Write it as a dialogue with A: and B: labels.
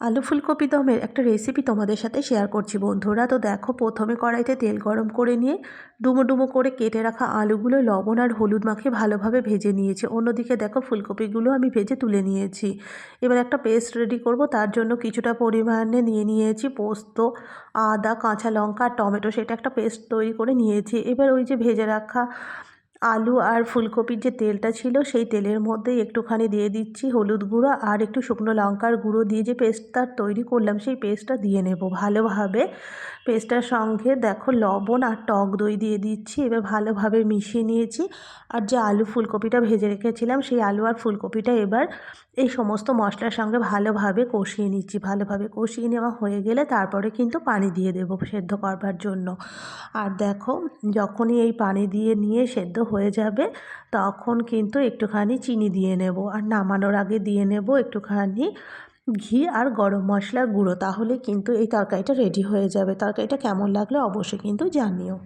A: আলু ফুলকপি দমের একটা রেসিপি তোমাদের সাথে শেয়ার করছি বন্ধুরা। তো দেখো, প্রথমে কড়াইতে তেল গরম করে নিয়ে ডুমো ডুমো করে কেটে রাখা আলুগুলো লবণ আর হলুদ মাখিয়ে ভালোভাবে ভেজে নিয়েছি। অন্যদিকে দেখো, ফুলকপিগুলো আমি ভেজে তুলে নিয়েছি। এবার একটা পেস্ট রেডি করব। তার জন্য কিছুটা পরিমাণে নিয়ে নিয়েছি পোস্ত, আদা, কাঁচা লঙ্কা আর টমেটো, সেটা একটা পেস্ট তৈরি করে নিয়েছি। এবার ওই যে ভেজে রাখা আলু আর ফুলকপির যে তেলটা ছিল, সেই তেলের মধ্যেই একটুখানি দিয়ে দিচ্ছি হলুদ গুঁড়ো আর একটু শুকনো লঙ্কার গুঁড়ো দিয়ে যে পেস্টটা তৈরি করলাম, সেই পেস্টটা দিয়ে নেব ভালোভাবে। পেস্টটার সঙ্গে দেখো লবণ আর টক দই দিয়ে দিচ্ছি। এবার ভালোভাবে মিশিয়ে নিয়েছি। আর যে আলু ফুলকপিটা ভেজে রেখেছিলাম, সেই আলু আর ফুলকপিটা এবার এই সমস্ত মশলার সঙ্গে ভালোভাবে কষিয়ে নিচ্ছি। ভালোভাবে কষিয়ে নেওয়া হয়ে গেলে তারপরে কিন্তু পানি দিয়ে দেবো সেদ্ধ করবার জন্য। আর দেখো, যখনই এই পানি দিয়ে নিয়ে সেদ্ধ হয়ে যাবে, তখন কিন্তু একটুখানি চিনি দিয়ে নেব। আর নামানোর আগে দিয়ে নেব একটুখানি ঘি আর গরম মশলার গুঁড়ো। তাহলে কিন্তু এই তরকারিটা রেডি হয়ে যাবে। তরকারিটা কেমন লাগলো অবশ্যই কিন্তু জানিও।